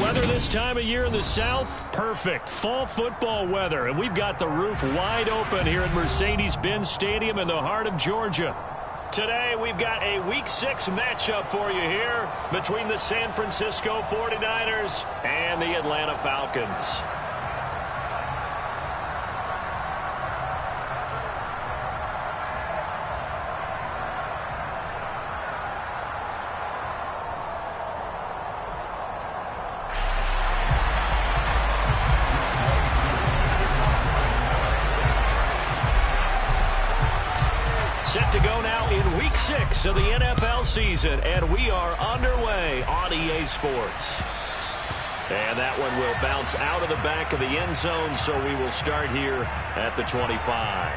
weather this time of year in the South, perfect. Fall football weather, and we've got the roof wide open here at Mercedes-Benz Stadium in the heart of Georgia. Today, we've got a Week 6 matchup for you here between the San Francisco 49ers and the Atlanta Falcons. Set to go now in Week 6 of the NFL season, and we are underway on EA Sports. And that one will bounce out of the back of the end zone, so we will start here at the 25.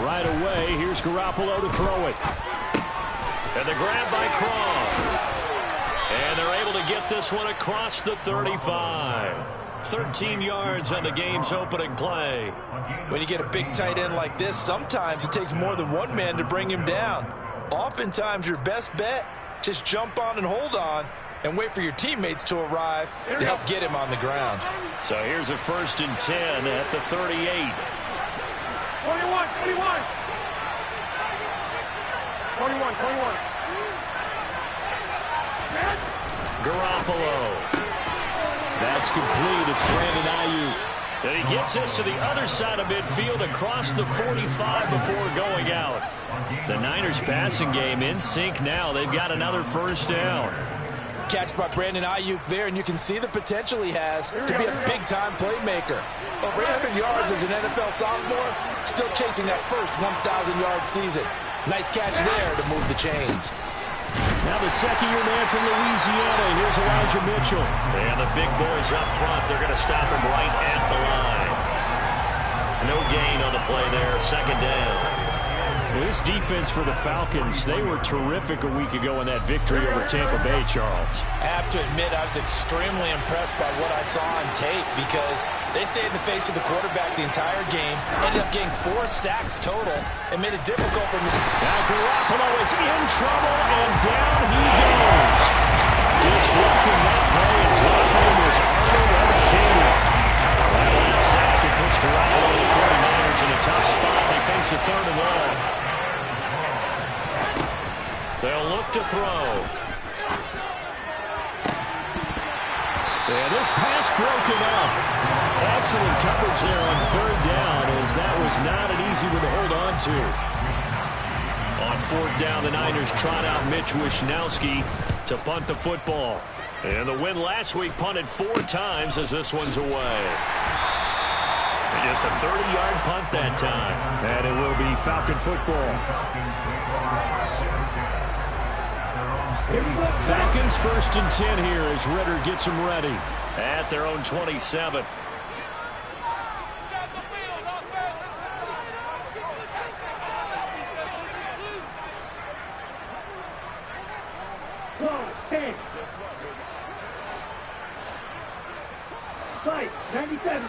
Right away, here's Garoppolo to throw it. And the grab by Croft. And they're able to get this one across the 35. 13 yards on the game's opening play. When you get a big tight end like this, sometimes it takes more than one man to bring him down. Oftentimes, your best bet, just jump on and hold on and wait for your teammates to arrive to help get him on the ground. So here's a 1st and 10 at the 38. 21. Garoppolo. That's complete. It's Brandon Ayuk. And he gets us to the other side of midfield across the 45 before going out. The Niners passing game in sync now. They've got another 1st down. Catch by Brandon Ayuk there, and you can see the potential he has to be a big-time playmaker. Over 800 yards as an NFL sophomore, still chasing that first 1,000-yard season. Nice catch there to move the chains. Now the second-year man from Louisiana, and here's Elijah Mitchell. And the big boys up front, they're going to stop him right at the line. No gain on the play there, 2nd down. This defense for the Falcons, they were terrific a week ago in that victory over Tampa Bay, Charles. I have to admit, I was extremely impressed by what I saw on tape because they stayed in the face of the quarterback the entire game, ended up getting 4 sacks total, and made it difficult for him. Now Garoppolo is in trouble, and down he goes. Disrupting that play and dropping him was Arnold Ebiketie. That last sack, it puts Garoppolo and the 49ers in a tough spot. They face a 3rd and 1. They'll look to throw. And this pass broken up. Excellent coverage there on 3rd down, as that was not an easy one to hold on to. On 4th down, the Niners trot out Mitch Wishnowsky to punt the football. And the win last week punted 4 times as this one's away. And just a 30-yard punt that time. And it will be Falcon football. Falcons 1st and 10 here as Ritter gets them ready at their own 27. Slice, 97.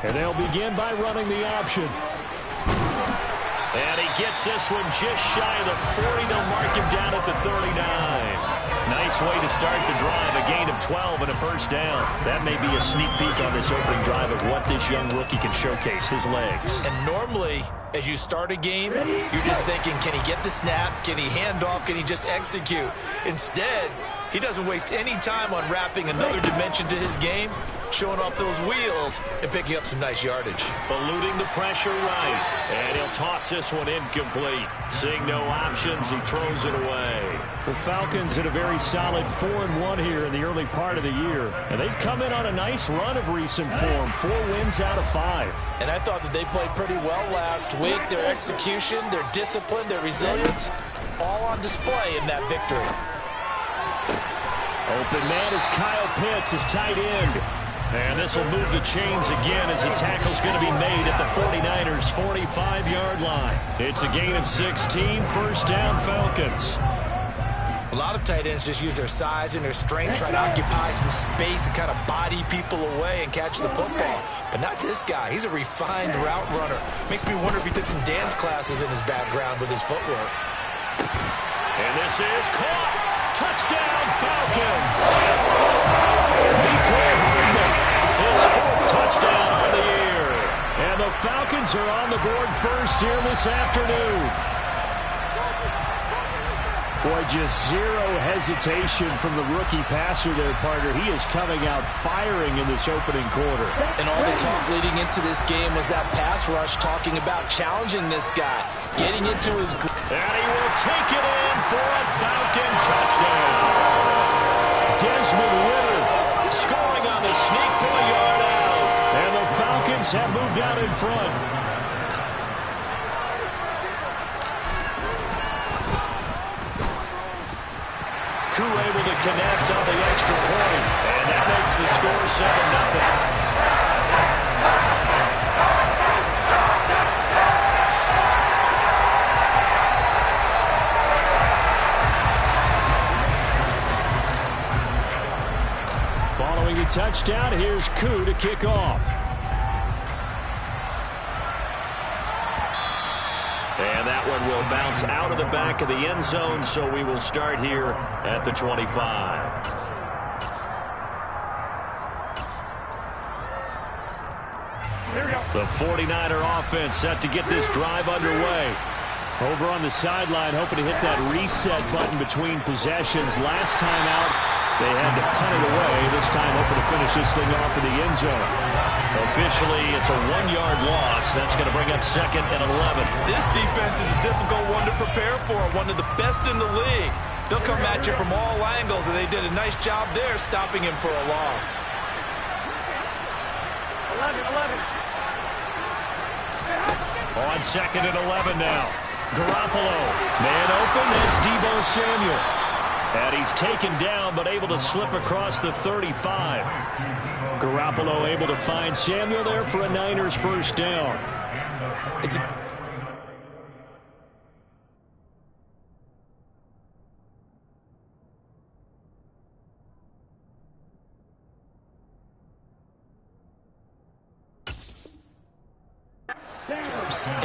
And they'll begin by running the option. And he gets this one just shy of the 40. They'll mark him down at the 39. Nice way to start the drive. A gain of 12 and a 1st down. That may be a sneak peek on this opening drive of what this young rookie can showcase, his legs. And normally, as you start a game, you're just thinking, can he get the snap? Can he hand off? Can he just execute? Instead, he doesn't waste any time on wrapping another dimension to his game, showing off those wheels and picking up some nice yardage. Eluding the pressure right. And he'll toss this one incomplete. Seeing no options, he throws it away. The Falcons in a very solid 4-1 here in the early part of the year. And they've come in on a nice run of recent form. 4 wins out of 5. And I thought that they played pretty well last week. Their execution, their discipline, their resilience, all on display in that victory. Open man is Kyle Pitts, his tight end. And this will move the chains again as the tackle's going to be made at the 49ers' 45-yard line. It's a gain of 16, first down Falcons. A lot of tight ends just use their size and their strength, try to occupy some space and kind of body people away and catch the football. But not this guy. He's a refined route runner. Makes me wonder if he took some dance classes in his background with his footwork. And this is caught. Touchdown, Falcons. Nico Hardman, his fourth touchdown on the year. And the Falcons are on the board first here this afternoon. Boy, just zero hesitation from the rookie passer there, partner. He is coming out firing in this opening quarter. And all the talk leading into this game was that pass rush, talking about challenging this guy, getting into his... And he will take it in for a Falcon touchdown. Desmond Ritter scoring on the sneak for a yard out. And the Falcons have moved out in front. Crew able to connect on the extra point, and that makes the score 7-0. Following a touchdown, here's Koo to kick off. And that one will bounce out of the back of the end zone, so we will start here at the 25. The 49er offense set to get this drive underway. Over on the sideline, hoping to hit that reset button between possessions. Last time out, they had to punt it away. This time, hoping to finish this thing off in the end zone. Officially, it's a 1-yard loss. That's going to bring up 2nd and 11. This defense is a difficult one to prepare for, one of the best in the league. They'll come at you from all angles, and they did a nice job there stopping him for a loss. 11. On 2nd and 11 now. Garoppolo. Man open, that's Deebo Samuel. And he's taken down, but able to slip across the 35. Garoppolo able to find Samuel there for a Niners first down.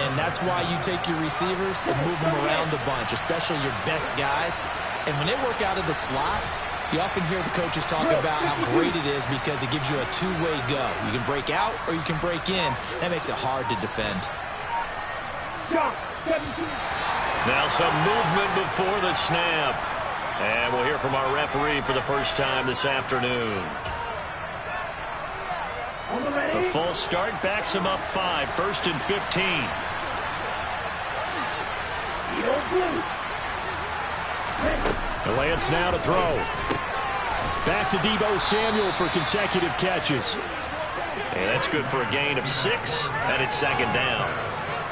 And that's why you take your receivers and move them around a bunch, especially your best guys. And when they work out of the slot, you often hear the coaches talk about how great it is because it gives you a two-way go. You can break out or you can break in. That makes it hard to defend. Now some movement before the snap. And we'll hear from our referee for the first time this afternoon. The false start backs him up 5, 1st and 15. Lance now to throw. Back to Deebo Samuel for consecutive catches. And that's good for a gain of 6, and it's 2nd down.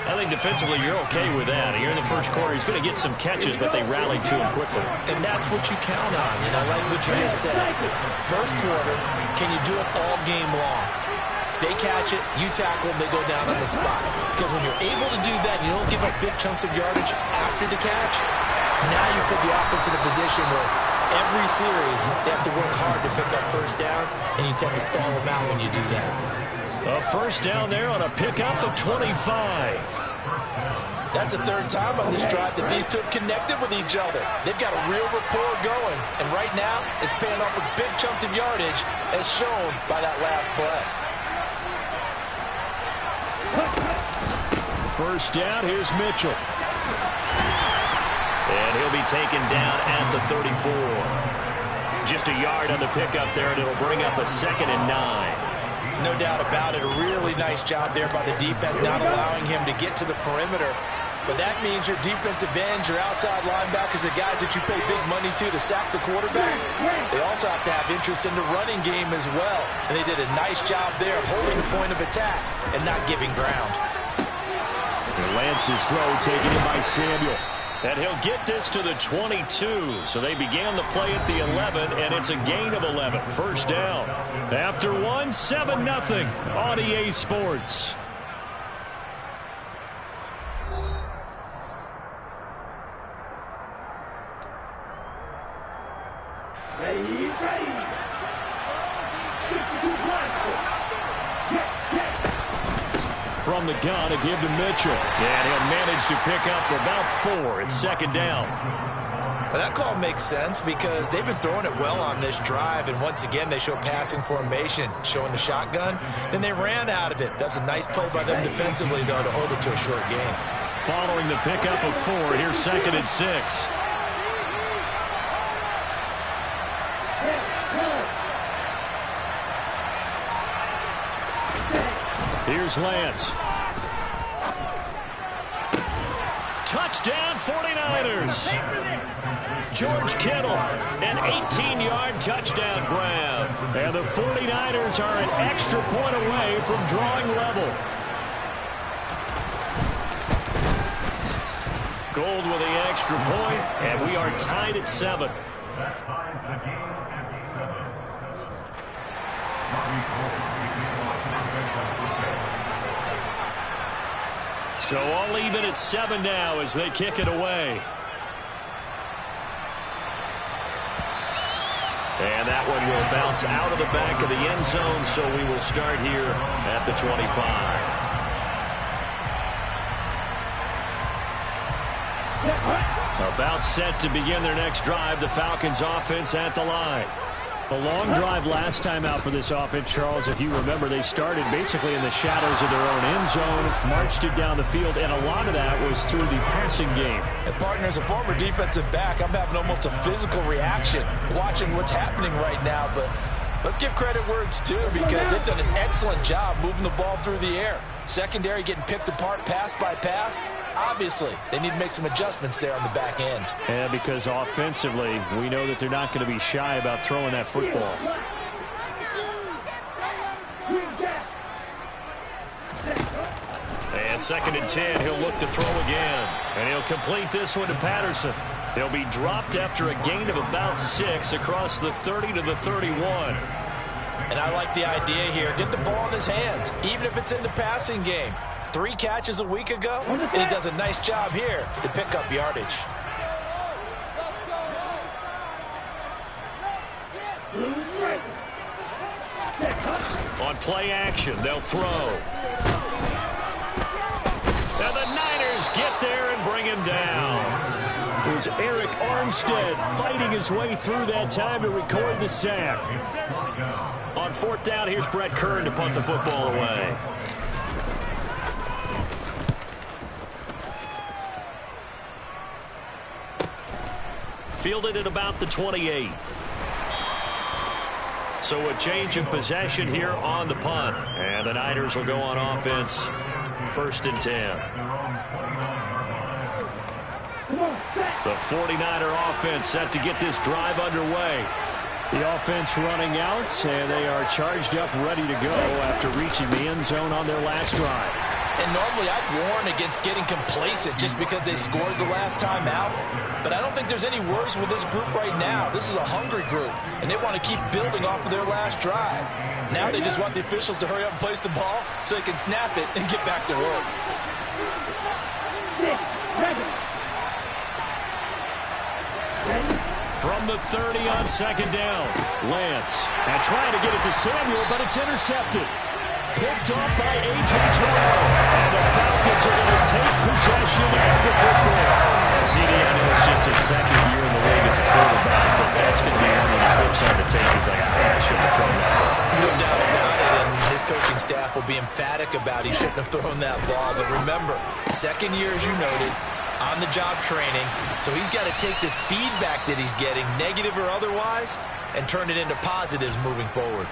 I think defensively you're okay with that. Here in the first quarter, he's going to get some catches, but they rallied to him quickly. And that's what you count on, and I like what you just said. First quarter, can you do it all game long? They catch it, you tackle them, they go down on the spot. Because when you're able to do that, you don't give up big chunks of yardage after the catch. Now you put the offense in a position where every series they have to work hard to pick up first downs, and you tend to stall them out when you do that. A first down there on a pickup of 25. That's the 3rd time on this drive that these two have connected with each other. They've got a real rapport going, and right now it's paying off with big chunks of yardage as shown by that last play. First down, here's Mitchell. And he'll be taken down at the 34. Just a yard on the pickup there, and it'll bring up a 2nd and 9. No doubt about it. A really nice job there by the defense, not allowing him to get to the perimeter. But that means your defensive ends, your outside linebackers, the guys that you pay big money to sack the quarterback, they also have to have interest in the running game as well. And they did a nice job there of holding the point of attack and not giving ground. And Lance's throw taken in by Samuel. And he'll get this to the 22. So they began the play at the 11, and it's a gain of 11. First down. After one, 7-0 on EA Sports. Ready. From the gun, a give to Mitchell. And he'll manage to pick up about 4. It's second down. Well, that call makes sense because they've been throwing it well on this drive, and once again they show passing formation, showing the shotgun. Then they ran out of it. That's a nice play by them defensively, though, to hold it to a short gain. Following the pickup of 4, here's second and 6. Here's Lance. Touchdown 49ers. George Kittle, an 18-yard touchdown grab. And the 49ers are an extra point away from drawing level. Gold with the extra point, and we are tied at 7. So all even at 7 now as they kick it away. And that one will bounce out of the back of the end zone, so we will start here at the 25. About set to begin their next drive, the Falcons offense at the line. A long drive last time out for this offense, Charles. If you remember, they started basically in the shadows of their own end zone, marched it down the field, and a lot of that was through the passing game. And partner, as a former defensive back, I'm having almost a physical reaction watching what's happening right now. But let's give credit where it's due because they've done an excellent job moving the ball through the air. Secondary getting picked apart pass by pass. Obviously, they need to make some adjustments there on the back end. Yeah, because offensively, we know that they're not going to be shy about throwing that football. And second and 10, he'll look to throw again. And he'll complete this one to Patterson. He'll be dropped after a gain of about 6 across the 30 to the 31. And I like the idea here. Get the ball in his hands, even if it's in the passing game. 3 catches a week ago, and he does a nice job here to pick up yardage. On play action, they'll throw. Now the Niners get there and bring him down. It was Eric Armstead fighting his way through that time to record the sack. On 4th down, here's Brett Kern to punt the football away. Fielded at about the 28. So a change of possession here on the punt. And the Niners will go on offense. 1st and 10. The 49er offense set to get this drive underway. The offense running out, and they are charged up, ready to go after reaching the end zone on their last drive. And normally I'd warn against getting complacent just because they scored the last time out. But I don't think there's any worries with this group right now. This is a hungry group, and they want to keep building off of their last drive. Now they just want the officials to hurry up and place the ball so they can snap it and get back to work. From the 30 on 2nd down, Lance. And trying to get it to Samuel, but it's intercepted. Picked off by A.J. Terrell. And the Falcons are going to take possession of the football. CD, I know it's just his 2nd year in the league as a quarterback, but that's going to be one of the flips on the tape. He's like, I shouldn't have thrown that ball. No doubt about it, and his coaching staff will be emphatic about he shouldn't have thrown that ball. But remember, 2nd year, as you noted, on-the-job training, so he's got to take this feedback that he's getting, negative or otherwise, and turn it into positives moving forward.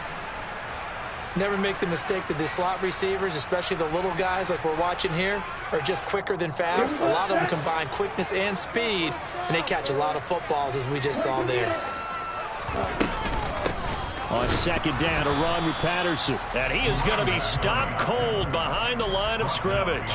Never make the mistake that the slot receivers, especially the little guys like we're watching here, are just quicker than fast. A lot of them combine quickness and speed, and they catch a lot of footballs, as we just saw there. On second down, a run with Patterson. And he is going to be stopped cold behind the line of scrimmage.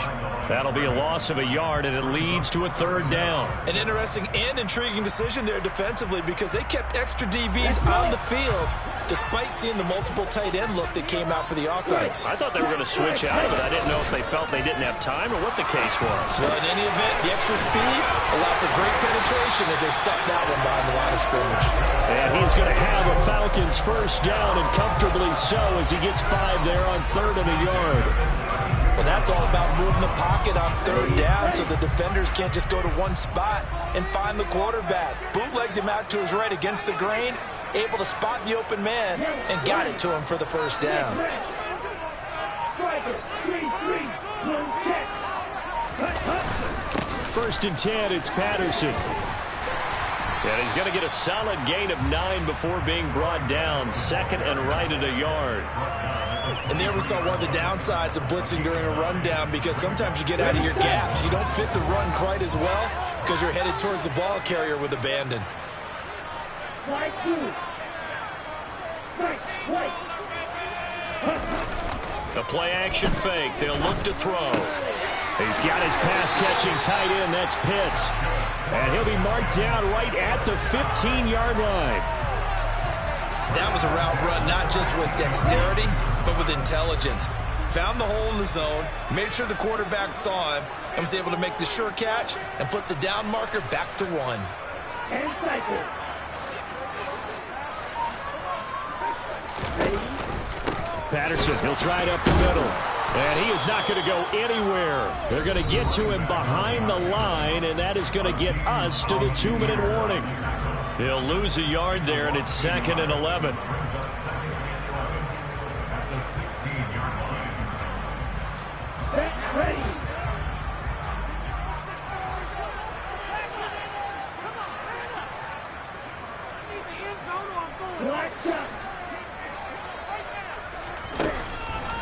That'll be a loss of a yard, and it leads to a third down. An interesting and intriguing decision there defensively because they kept extra DBs on the field despite seeing the multiple tight end look that came out for the offense. I thought they were going to switch out of it. I didn't know if they felt they didn't have time or what the case was. Well, in any event, the extra speed allowed for great penetration as they stuffed that one behind the line of scrimmage. And he's going to have a Falcons first down, and comfortably so, as he gets 5 there on 3rd and a yard. Well, that's all about moving the pocket on 3rd down so the defenders can't just go to one spot and find the quarterback. Bootlegged him out to his right against the grain, able to spot the open man, and got it to him for the first down. First and 10, it's Patterson. And he's going to get a solid gain of 9 before being brought down. 2nd and right at a yard. And there we saw one of the downsides of blitzing during a rundown because sometimes you get out of your gaps. You don't fit the run quite as well because you're headed towards the ball carrier with abandon. A play-action fake. They'll look to throw. He's got his pass-catching tight end. That's Pitts. And he'll be marked down right at the 15-yard line. That was a route run not just with dexterity, but with intelligence. Found the hole in the zone, made sure the quarterback saw him, and was able to make the sure catch and flip the down marker back to 1. Patterson, he'll try it up the middle. And he is not going to go anywhere. They're going to get to him behind the line, and that is going to get us to the 2-minute warning. He'll lose a yard there, and it's 2nd and 11.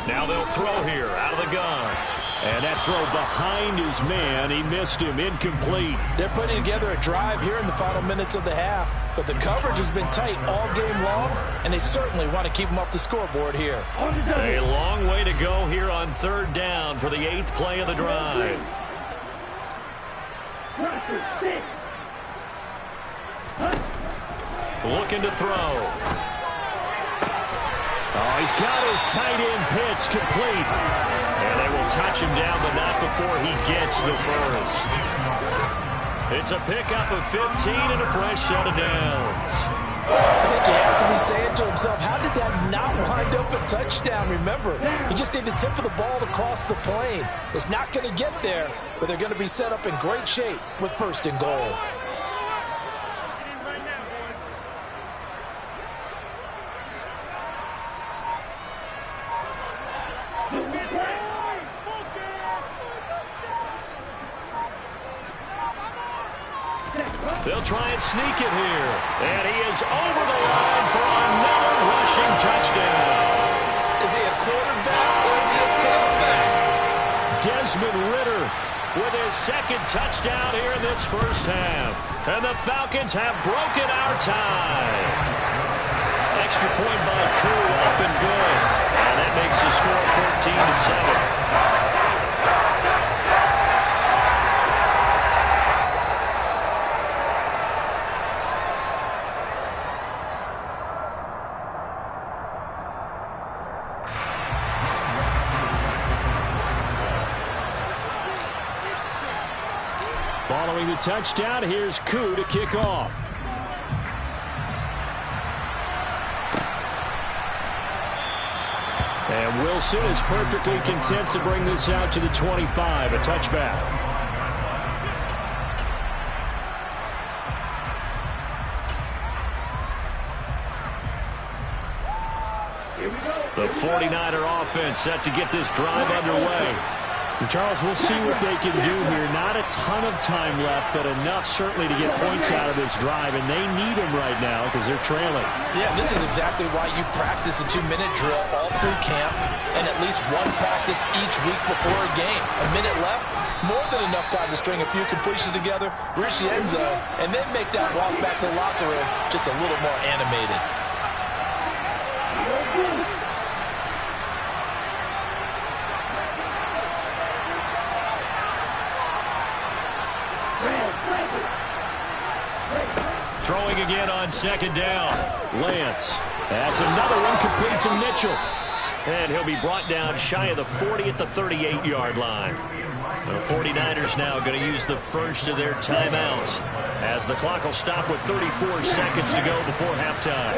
Now they'll throw here out of the gun. And that throw behind his man, he missed him, incomplete. They're putting together a drive here in the final minutes of the half, but the coverage has been tight all game long, and they certainly want to keep them off the scoreboard here. A long way to go here on 3rd down for the 8th play of the drive. Looking to throw. Oh, he's got his tight end pitch complete. And they will touch him down, but not before he gets the first. It's a pickup of 15 and a fresh set of downs. I think he has to be saying to himself, how did that not wind up a touchdown? Remember, you just need the tip of the ball to cross the plane. It's not going to get there, but they're going to be set up in great shape with 1st and goal. They'll try and sneak it here. And he is over the line for another rushing touchdown. Is he a quarterback or is he a tailback? Desmond Ridder with his 2nd touchdown here in this first half. And the Falcons have broken our tie. Extra point by Koo, up and good. And that makes the score 14-7. Following the touchdown, here's Koo to kick off. And Wilson is perfectly content to bring this out to the 25, a touchback. The 49er offense set to get this drive underway. And Charles, we'll see what they can do here. Not a ton of time left, but enough certainly to get points out of this drive, and they need them right now because they're trailing. Yeah, this is exactly why you practice a 2-minute drill all through camp and at least one practice each week before a game. A minute left, more than enough time to string a few completions together, reach the end zone, and then make that walk back to the locker room just a little more animated. Throwing again on second down. Lance. That's another one complete to Mitchell. And he'll be brought down shy of the 40 at the 38-yard line. The 49ers now going to use the first of their timeouts as the clock will stop with 34 seconds to go before halftime.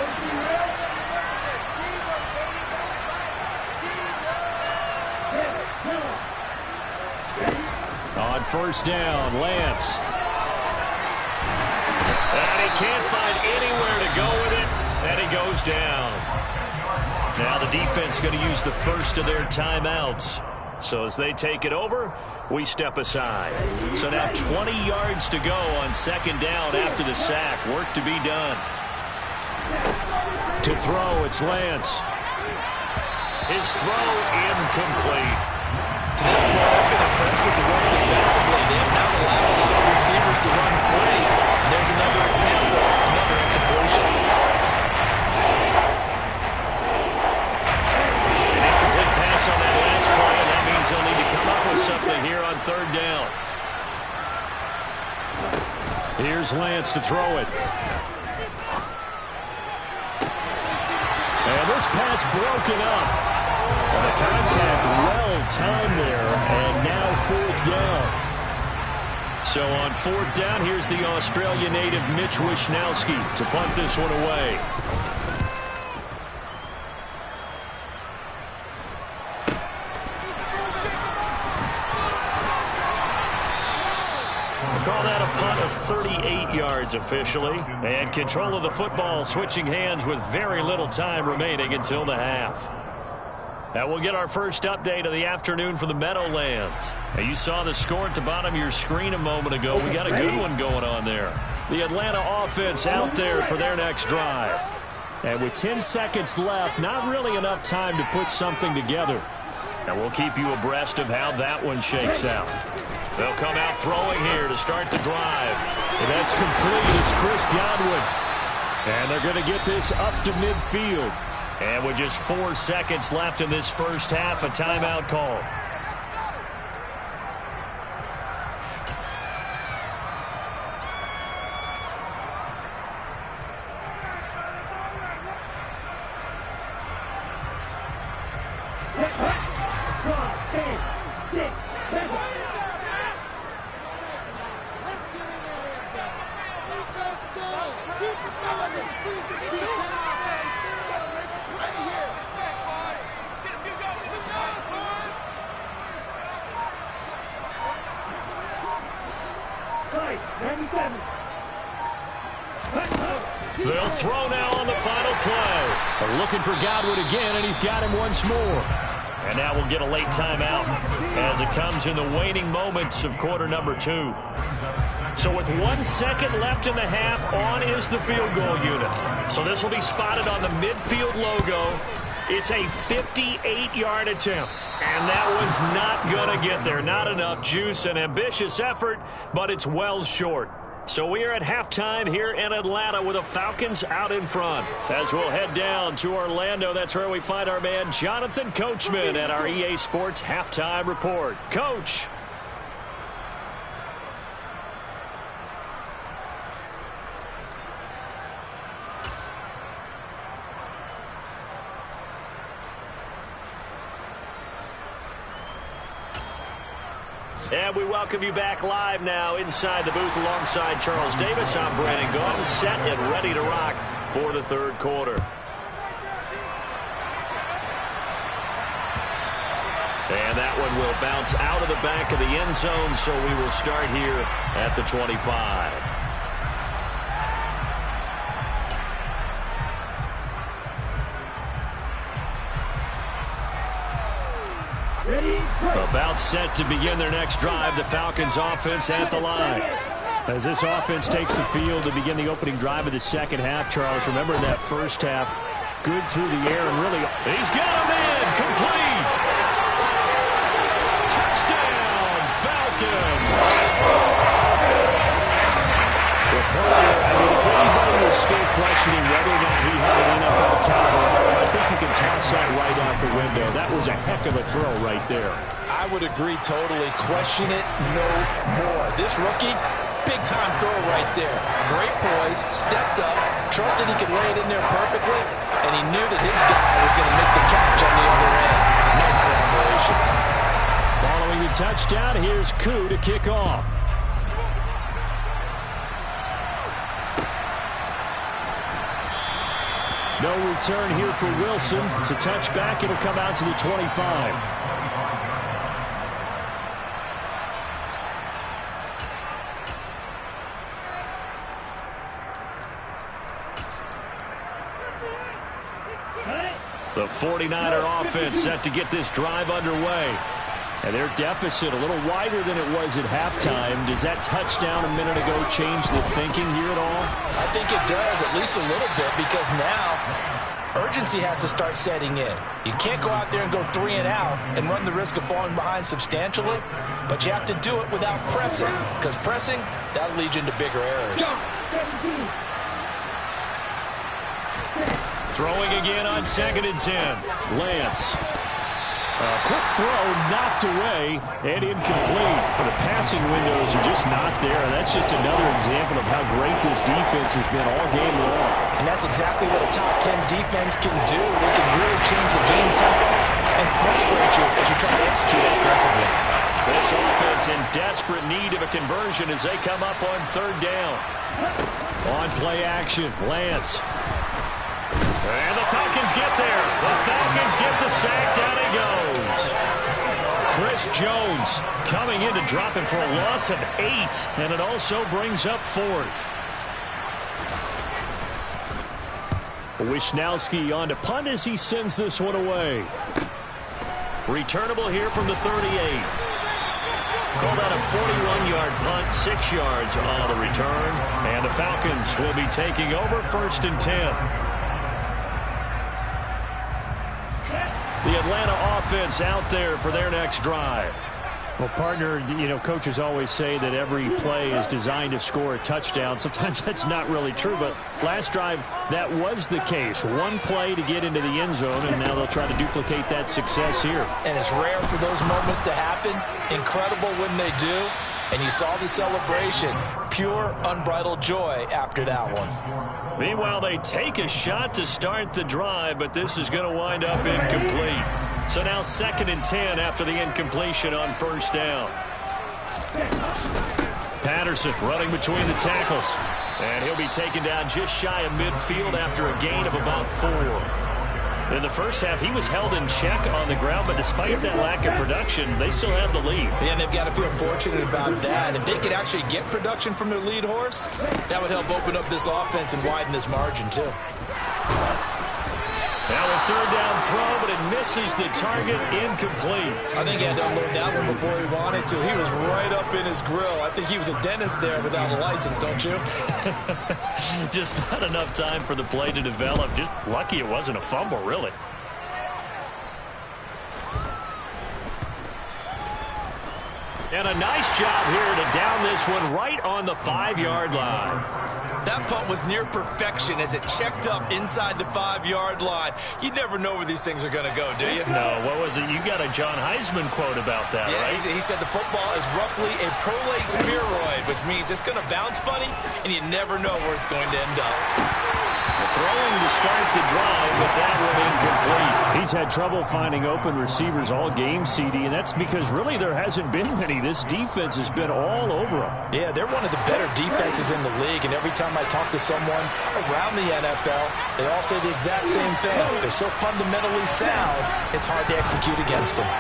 On first down, Lance. And he can't find anywhere to go with it, and he goes down. Now the defense going to use the first of their timeouts. So as they take it over, we step aside. So now 20 yards to go on second down after the sack. Work to be done. To throw, it's Lance. His throw incomplete. To this point, I've been impressed with the work defensively. They have not allowed a lot of receivers to run free. And there's another example, another incompletion. An incomplete pass on that last play, and that means they'll need to come up with something here on third down. Here's Lance to throw it. And this pass broken up. And the contact well-timed there, and now fourth down. So on fourth down, here's the Australia native Mitch Wishnowsky to punt this one away. We'll call that a punt of 38 yards officially. And control of the football switching hands with very little time remaining until the half. Now we'll get our first update of the afternoon for the Meadowlands. Now you saw the score at the bottom of your screen a moment ago. We got a good one going on there. The Atlanta offense out there for their next drive. And with 10 seconds left, not really enough time to put something together. And we'll keep you abreast of how that one shakes out. They'll come out throwing here to start the drive. And that's complete. It's Chris Godwin. And they're going to get this up to midfield. And with just 4 seconds left in this first half, a timeout call. They'll throw now on the final play. They're looking for Godwin again, and he's got him once more. And now we'll get a late timeout as it comes in the waning moments of quarter number 2. So with 1 second left in the half, on is the field goal unit. So this will be spotted on the midfield logo. It's a 58-yard attempt, and that one's not going to get there. Not enough juice, an ambitious effort, but it's well short. So we are at halftime here in Atlanta with the Falcons out in front. As we'll head down to Orlando, that's where we find our man Jonathan Coachman at our EA Sports Halftime Report. Coach. And we welcome you back live now inside the booth alongside Charles Davis. I'm Brandon Gaudin, set and ready to rock for the third quarter. And that one will bounce out of the back of the end zone, so we will start here at the 25. About set to begin their next drive, the Falcons offense at the line. As this offense takes the field to begin the opening drive of the second half, Charles, remember in that first half, good through the air and really, he's got him in, complete. Touchdown, Falcons. If anybody was still questioning whether or not he had an NFL caliber, I think you can toss that right out the window. That was a heck of a throw right there. I would agree totally. Question it no more. This rookie, Big-time throw right there. Great poise, stepped up, trusted he could lay it in there perfectly, and he knew that his guy was going to make the catch on the other end. Nice collaboration. Following the touchdown, here's Koo to kick off. No return here for Wilson. It's a touchback. It'll come out to the 25. The 49er offense set to get this drive underway. And their deficit a little wider than it was at halftime. Does that touchdown a minute ago change the thinking here at all? I think it does, at least a little bit, because now urgency has to start setting in. You can't go out there and go 3 and out and run the risk of falling behind substantially, but you have to do it without pressing, because pressing, that'll lead you into bigger errors. Throwing again on 2nd and 10. Lance. A quick throw knocked away and incomplete. But the passing windows are just not there. That's just another example of how great this defense has been all game long. And that's exactly what a top 10 defense can do. They can really change the game tempo and frustrate you as you try to execute offensively. This offense in desperate need of a conversion as they come up on 3rd down. On play action, Lance. And the Falcons get there. The Falcons get the sack. Down he goes. Chris Jones coming in to drop him for a loss of 8. And it also brings up 4th. Wishnowski on to punt as he sends this one away. Returnable here from the 38. Called out a 41-yard punt, 6 yards on the return. And the Falcons will be taking over 1st and 10. The Atlanta offense out there for their next drive. Well, partner, you know, coaches always say that every play is designed to score a touchdown. Sometimes that's not really true, but last drive, that was the case. One play to get into the end zone, and now they'll try to duplicate that success here. And it's rare for those moments to happen. Incredible when they do. And you saw the celebration. Pure, unbridled joy after that one. Meanwhile, they take a shot to start the drive, but this is going to wind up incomplete. So now 2nd and 10 after the incompletion on 1st down. Patterson running between the tackles. And he'll be taken down just shy of midfield after a gain of about 4. In the first half, he was held in check on the ground, but despite that lack of production, they still have the lead. Yeah, and they've got to feel fortunate about that. If they could actually get production from their lead horse, that would help open up this offense and widen this margin, too. Now a 3rd down throw, but it misses the target, incomplete. I think he had to unload that one before he wanted to. He was right up in his grill. I think he was a dentist there without a license, don't you? Just not enough time for the play to develop. Just lucky it wasn't a fumble, really. And a nice job here to down this one right on the 5-yard line. That punt was near perfection as it checked up inside the 5-yard line. You never know where these things are going to go, do you? No, what was it? You got a John Heisman quote about that, yeah, right? He said the football is roughly a prolate spheroid, which means it's going to bounce funny, and you never know where it's going to end up. Throwing to start the drive, but that one incomplete. He's had trouble finding open receivers all game, CD, and that's because really there hasn't been many. This defense has been all over them. Yeah, they're one of the better defenses in the league, and every time I talk to someone around the NFL, they all say the exact same thing. They're so fundamentally sound, it's hard to execute against them.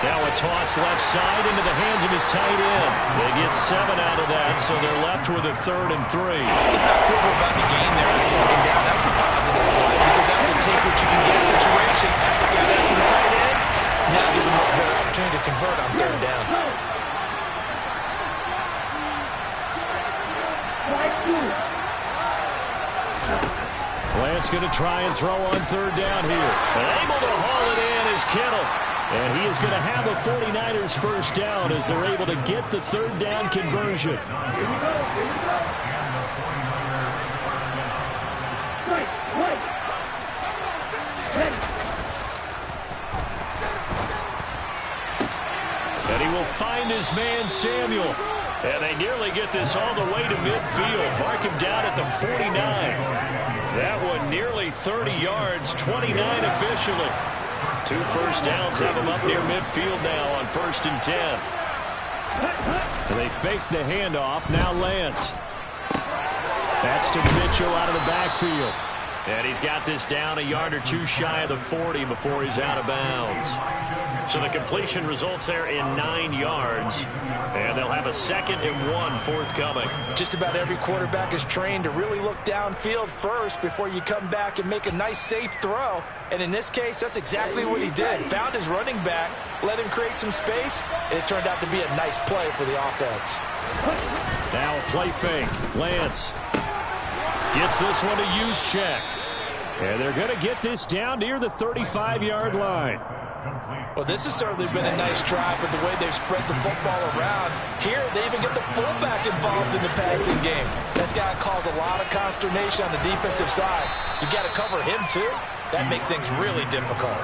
Now a toss left side into the hands of his tight end. They get 7 out of that, so they're left with a 3rd and 3. Let's not quibble about the gain there on 2nd down. That was a positive play because that was a take what you can get situation. Got out to the tight end. Now gives a much better opportunity to convert on 3rd down. Lance going to try and throw on 3rd down here. And able to haul it in is Kittle. And he is going to have a 49ers 1st down as they're able to get the 3rd down conversion. And he will find his man Samuel. And they nearly get this all the way to midfield. Mark him down at the 49. That one nearly 30 yards, 29 officially. 2 first downs have them up near midfield now on 1st and 10. And they fake the handoff. Now Lance. That's to Mitchell out of the backfield. And he's got this down a yard or 2 shy of the 40 before he's out of bounds. So the completion results there in 9 yards. And they'll have a 2nd and 1 forthcoming. Just about every quarterback is trained to really look downfield first before you come back and make a nice safe throw. And in this case, that's exactly what he did. Found his running back, let him create some space, and it turned out to be a nice play for the offense. Now a play fake. Lance gets this one to use check. And they're going to get this down near the 35-yard line. Well, this has certainly been a nice drive with the way they've spread the football around. Here, they even get the fullback involved in the passing game. That's got to cause a lot of consternation on the defensive side. You've got to cover him, too. That makes things really difficult.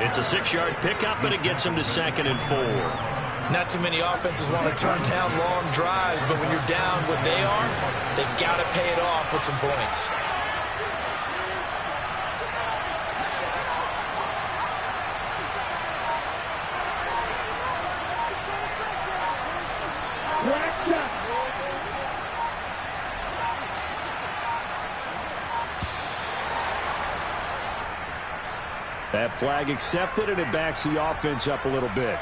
It's a 6-yard pickup, but it gets them to 2nd and 4. Not too many offenses want to turn down long drives, but when you're down what they are, they've got to pay it off with some points. That flag accepted, and it backs the offense up a little bit.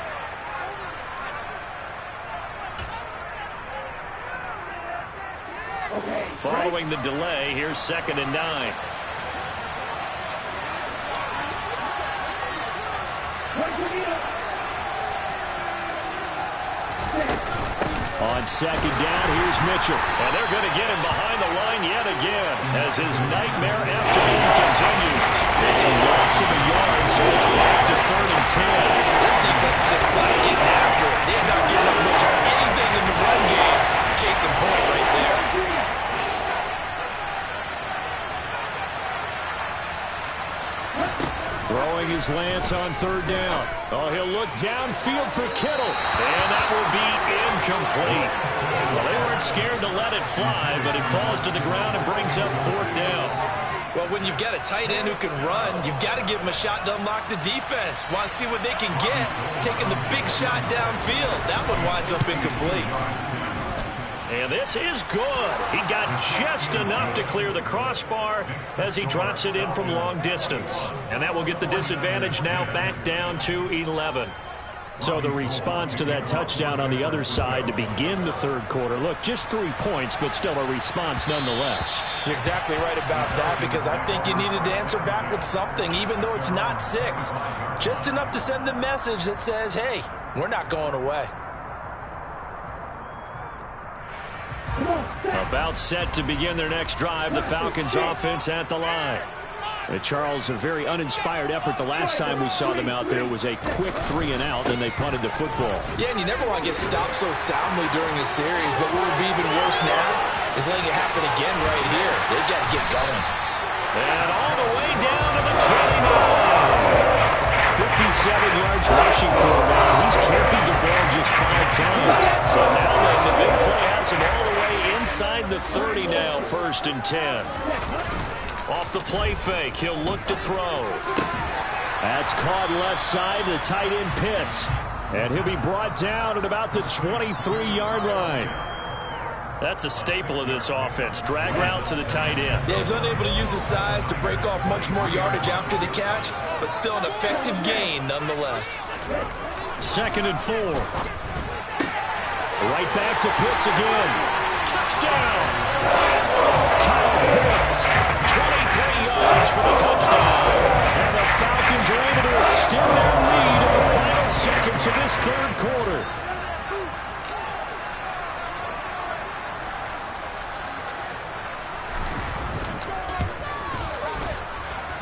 Following the delay, here's 2nd and 9. On 2nd down, here's Mitchell. And they're going to get him behind the line yet again as his nightmare afternoon continues. It's a loss of a yard, so it's back to 3rd and 10. This defense is just flat getting after it. They've not given up much of anything in the run game. Case in point right there. Throwing his Lance on 3rd down. Oh, he'll look downfield for Kittle. And that will be incomplete. Well, they weren't scared to let it fly, but it falls to the ground and brings up 4th down. Well, when you've got a tight end who can run, you've got to give him a shot to unlock the defense. Want to see what they can get, taking the big shot downfield. That one winds up incomplete. And this is good. He got just enough to clear the crossbar as he drops it in from long distance. And that will get the disadvantage now back down to 11. So the response to that touchdown on the other side to begin the 3rd quarter. Look, just 3 points, but still a response nonetheless. You're exactly right about that, because I think you needed to answer back with something, even though it's not 6. Just enough to send the message that says, hey, we're not going away. About set to begin their next drive, the Falcons offense at the line. Charles, a very uninspired effort the last time we saw them out there was a quick 3 and out, then they punted the football. Yeah, and you never want to get stopped so soundly during a series, but what would be even worse now is letting it happen again right here. They've got to get going. And all the way down to the 29. 57 yards rushing for him now. He's carried the ball just 5 times. So now the big play has him all the way inside the 30 now, 1st and 10. Off the play fake, he'll look to throw. That's caught left side, the tight end Pitts. And he'll be brought down at about the 23-yard line. That's a staple of this offense. Drag route to the tight end. Yeah, he's unable to use his size to break off much more yardage after the catch, but still an effective gain nonetheless. 2nd and 4. Right back to Pitts again. Touchdown! Kyle Pitts, 23 yards for the touchdown. And the Falcons are able to extend their lead in the final seconds of this 3rd quarter.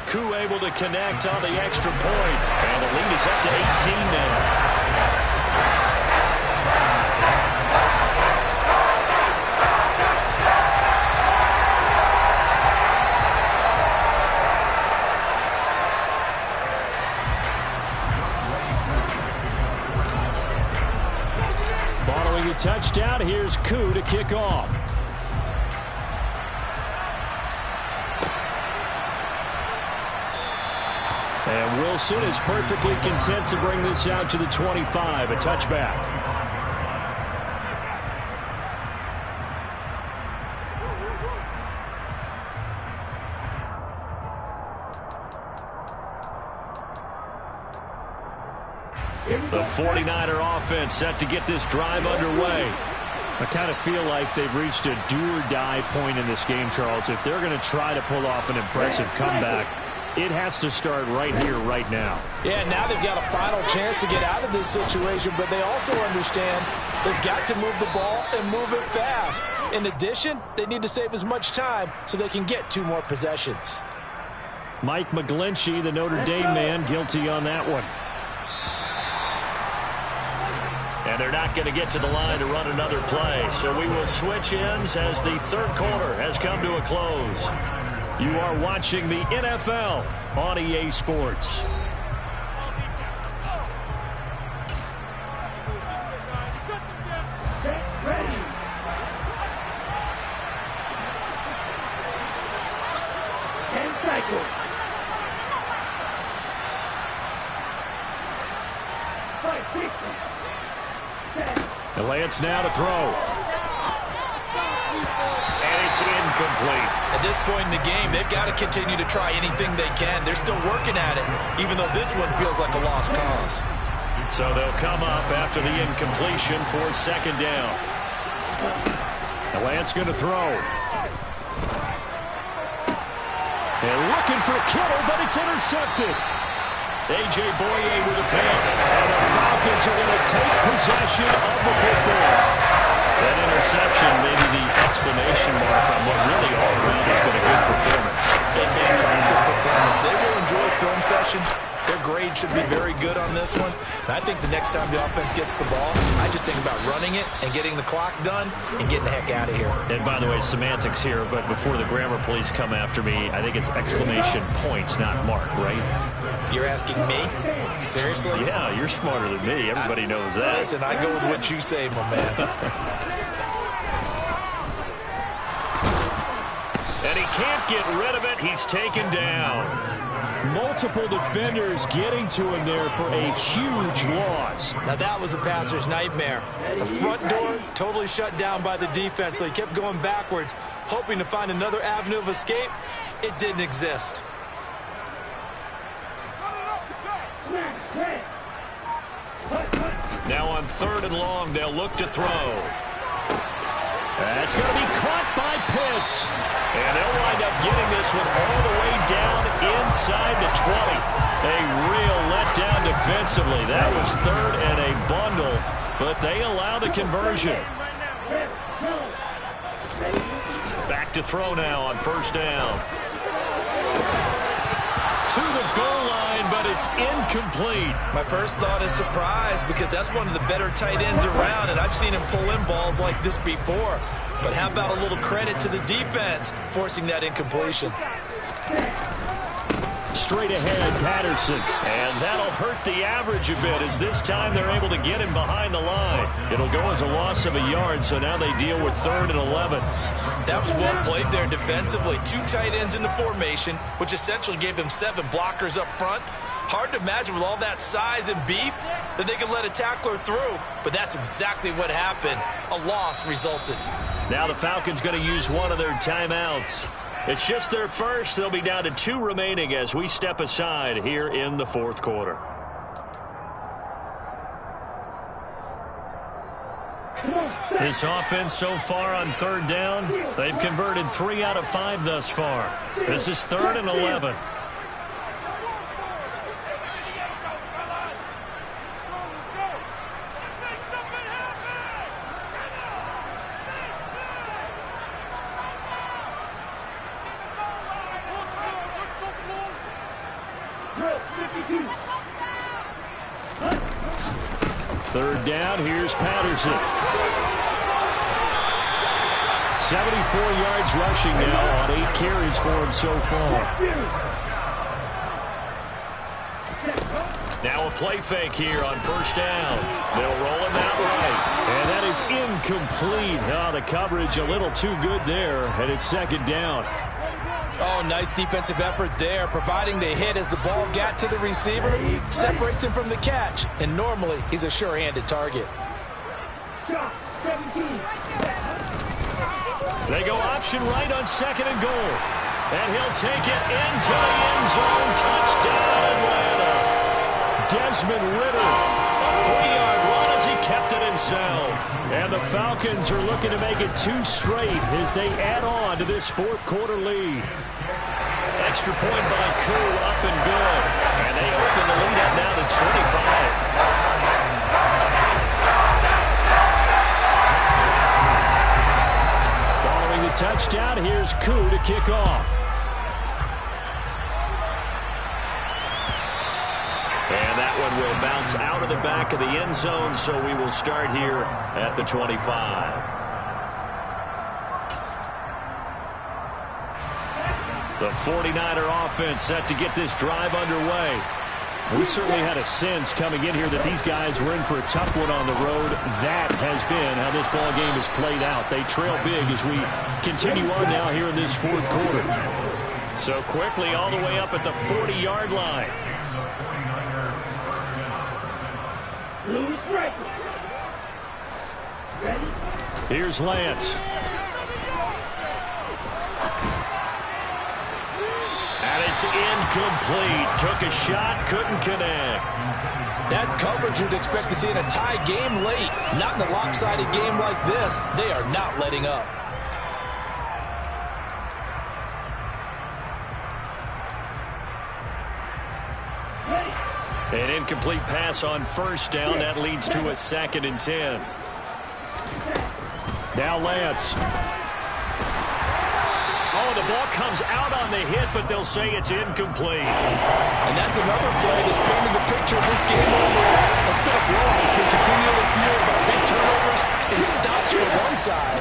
Koo able to connect on the extra point. And the lead is up to 18 now. throwing a touchdown. Here's Koo to kick off. And Wilson is perfectly content to bring this out to the 25, a touchback. The 49er offense set to get this drive underway. I kind of feel like they've reached a do-or-die point in this game, Charles. If they're going to try to pull off an impressive comeback, it has to start right here, right now. Yeah, now they've got a final chance to get out of this situation, but they also understand they've got to move the ball and move it fast. In addition, they need to save as much time so they can get 2 more possessions. Mike McGlinchey, the Notre Dame man, guilty on that one. And they're not going to get to the line to run another play. So we will switch ends as the third quarter has come to a close. You are watching the NFL on EA Sports. Get ready. And cycle. The Lance now to throw. And it's incomplete. At this point in the game, they've got to continue to try anything they can. They're still working at it, even though this one feels like a lost cause. So they'll come up after the incompletion for second down. The Lance going to throw. And looking for Kittle, but it's intercepted. A.J. Boye with a pick. And the Falcons are going to take possession of the football. That interception, maybe the exclamation mark on what really all around has been a good performance. A fantastic performance. They will enjoy film session. Their grade should be very good on this one. And I think the next time the offense gets the ball, I just think about running it and getting the clock done and getting the heck out of here. And by the way, semantics here, but before the grammar police come after me, I think it's exclamation points, not mark, right? You're asking me? Seriously? Yeah, you're smarter than me. Everybody knows that. Listen, I go with what you say, my man. And he can't get rid of it. He's taken down. Multiple defenders getting to him there for a huge loss. Now that was a passer's nightmare. The front door totally shut down by the defense, so he kept going backwards, hoping to find another avenue of escape. It didn't exist. Now on 3rd and long, they'll look to throw. That's going to be caught by Pitts. And they'll wind up getting this one all the way down inside the 20. A real letdown defensively. That was 3rd and a bundle, but they allow the conversion. Back to throw now on 1st down. To the goal line, but it's incomplete. My first thought is surprise, because that's one of the better tight ends around, and I've seen him pull in balls like this before. But how about a little credit to the defense forcing that incompletion? Straight ahead, Patterson. And that'll hurt the average a bit, as this time they're able to get him behind the line. It'll go as a loss of a yard, so now they deal with 3rd and 11. That was well played there defensively. 2 tight ends in the formation, which essentially gave them 7 blockers up front. Hard to imagine with all that size and beef that they could let a tackler through, but that's exactly what happened. A loss resulted. Now the Falcons going to use one of their timeouts. It's just their first. They'll be down to 2 remaining as we step aside here in the 4th quarter. This offense so far on 3rd down, they've converted 3 out of 5 thus far. This is 3rd and 11. Third down, here's Patterson. 74 yards rushing now on 8 carries for him so far. Now a play fake here on 1st down. They'll roll him out right. And that is incomplete. Oh, the coverage a little too good there, and it's second down. Oh, nice defensive effort there, providing the hit as the ball got to the receiver, separates him from the catch, and normally he's a sure-handed target. They go option right on second and goal. And he'll take it into the end zone. Touchdown, Atlanta. Desmond Ridder, a 3-yard run as he kept it himself. And the Falcons are looking to make it 2 straight as they add on to this fourth-quarter lead. Extra point by Koo, up and good. And they open the lead up now to 25. Following the touchdown, here's Koo to kick off. And that one will bounce out of the back of the end zone, so we will start here at the 25. The 49er offense set to get this drive underway. We certainly had a sense coming in here that these guys were in for a tough one on the road. That has been how this ball game has played out. They trail big as we continue on now here in this fourth quarter. So quickly all the way up at the 40-yard line. Here's Lance. And it's incomplete. Took a shot, couldn't connect. That's coverage you'd expect to see in a tie game late. Not in a lopsided game like this. They are not letting up. An incomplete pass on first down. That leads to a 2nd and 10. Now Lance. Oh, the ball comes out on the hit, but they'll say it's incomplete. And that's another play that's painted the picture of this game overall. It's been a blowout. It's been continually fueled by big turnovers and stops from one side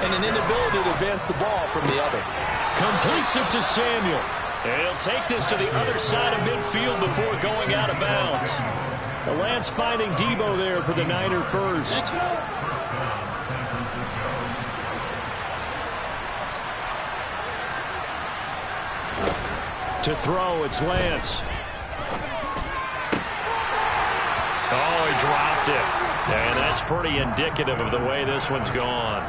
and an inability to advance the ball from the other. Completes it to Samuel. And he'll take this to the other side of midfield before going out of bounds. The Lance finding Debo there for the Niner first. To throw, it's Lance. Oh, he dropped it. And that's pretty indicative of the way this one's gone.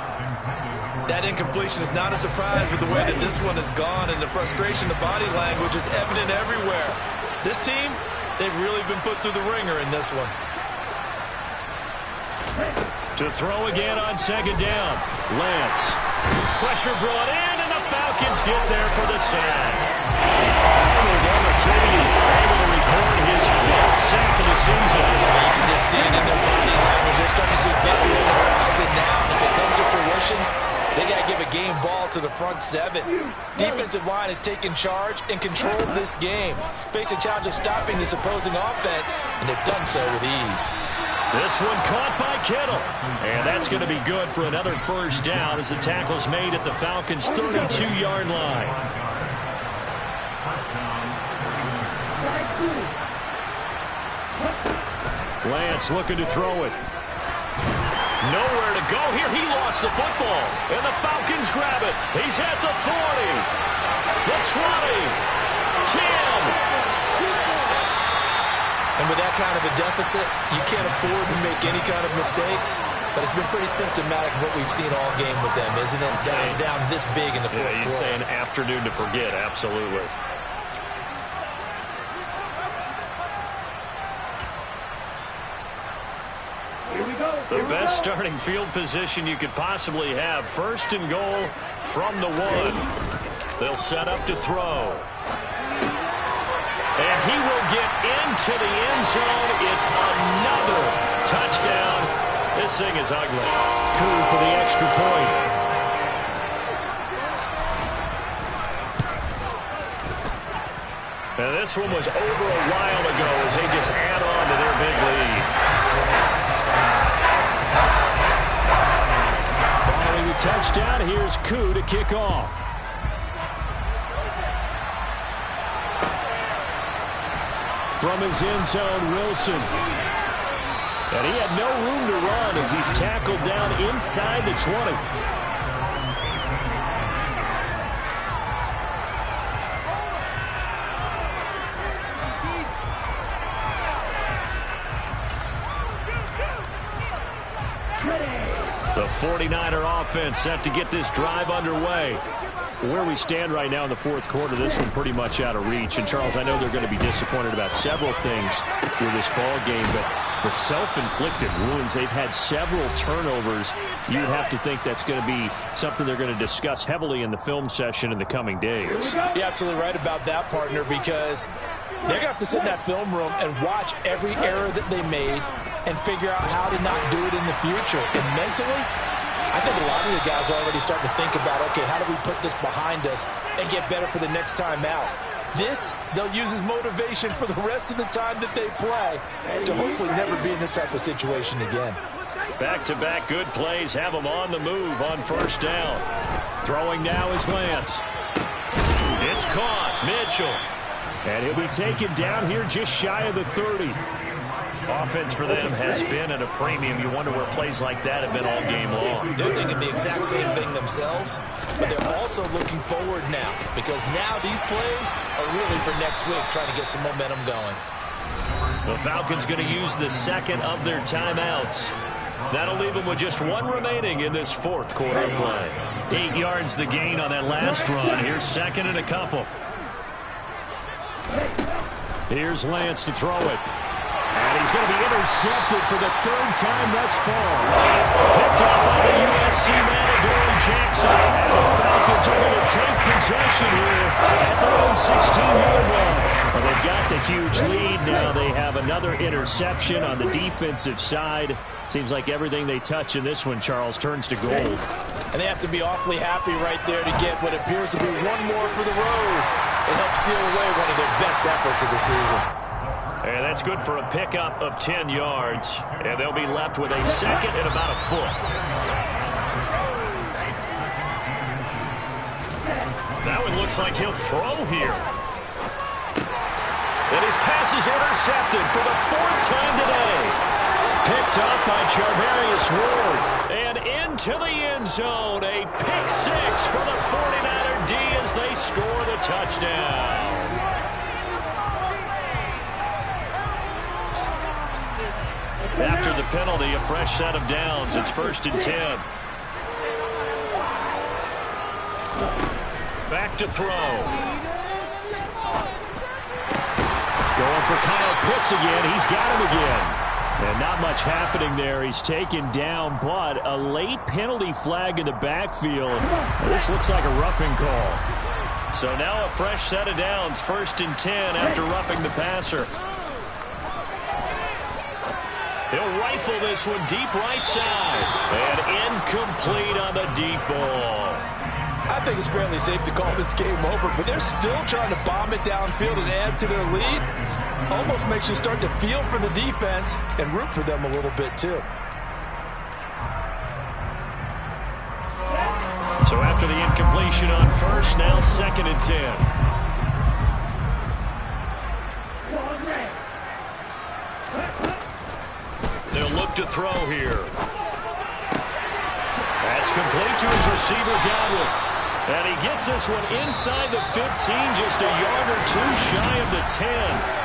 That incompletion is not a surprise with the way that this one has gone, and the frustration, the body language is evident everywhere. This team, they've really been put through the ringer in this one. To throw again on second down. Lance. Pressure brought in, and the Falcons get there for the sack. Arnold Able to record his 5th sack of the season. You can just see it in their body language. They're starting to see victory in their eyes, and now, if it comes to fruition, they got to give a game ball to the front 7. Defensive line has taken charge and controlled this game. Facing challenge of stopping this opposing offense, and they've done so with ease. This one caught by Kittle. And that's going to be good for another first down as the tackle's made at the Falcons' 32-yard line. Lance looking to throw it. Nowhere to go here. He lost the football. And the Falcons grab it. He's at the 40. The 20. 10. And with that kind of a deficit, you can't afford to make any kind of mistakes. But it's been pretty symptomatic of what we've seen all game with them, isn't it? Down this big in the fourth quarter. You'd say an afternoon to forget, absolutely. The best starting field position you could possibly have. 1st and goal from the 1. They'll set up to throw. And he will get into the end zone. It's another touchdown. This thing is ugly. Koo for the extra point. And this one was over a while ago as they just add on to their big lead. Following the touchdown, here's Koo to kick off. From his end zone, Wilson. And he had no room to run as he's tackled down inside the 20. The 49er offense set to get this drive underway. Where we stand right now in the fourth quarter, this one pretty much out of reach. And, Charles, I know they're going to be disappointed about several things with this ball game, but the self-inflicted wounds, they've had several turnovers. You'd have to think that's going to be something they're going to discuss heavily in the film session in the coming days. You're absolutely right about that, partner, because they're going to have to sit in that film room and watch every error that they made and figure out how to not do it in the future. And mentally, I think a lot of the guys are already starting to think about, okay, how do we put this behind us and get better for the next time out? This, they'll use as motivation for the rest of the time that they play to hopefully never be in this type of situation again. Back-to-back good plays have them on the move on first down. Throwing now is Lance. It's caught. Mitchell. And he'll be taken down here just shy of the 30. Offense for them has been at a premium. You wonder where plays like that have been all game long. They're thinking the exact same thing themselves, but they're also looking forward now because now these plays are really for next week, trying to get some momentum going. The Falcons going to use the second of their timeouts. That'll leave them with just one remaining in this fourth quarter of play. 8 yards the gain on that last run. Here's second and a couple. Here's Lance to throw it. And he's going to be intercepted for the third time thus far. Picked up by the USC Matador Jackson. And the Falcons are going to take possession here at their own 16-yard line. Well, they've got the huge lead now. They have another interception on the defensive side. Seems like everything they touch in this one, Charles, turns to gold. And they have to be awfully happy right there to get what appears to be one more for the road and help seal away one of their best efforts of the season. And that's good for a pickup of 10 yards. And they'll be left with a second and about a foot. That one looks like he'll throw here. And his pass is intercepted for the fourth time today. Picked up by Charvarius Ward. And into the end zone. A pick six for the 49er D as they score the touchdown. After the penalty, a fresh set of downs. It's 1st and 10. Back to throw. Going for Kyle Pitts again. He's got him again. And not much happening there. He's taken down, but a late penalty flag in the backfield. This looks like a roughing call. So now a fresh set of downs. 1st and 10 after roughing the passer. He'll rifle this one deep right side. And incomplete on the deep ball. I think it's fairly safe to call this game over, but they're still trying to bomb it downfield and add to their lead. Almost makes you start to feel for the defense and root for them a little bit, too. So after the incompletion on first, now 2nd and 10. They'll look to throw here. That's complete to his receiver, Godwin. And he gets this one inside the 15, just a yard or two shy of the 10.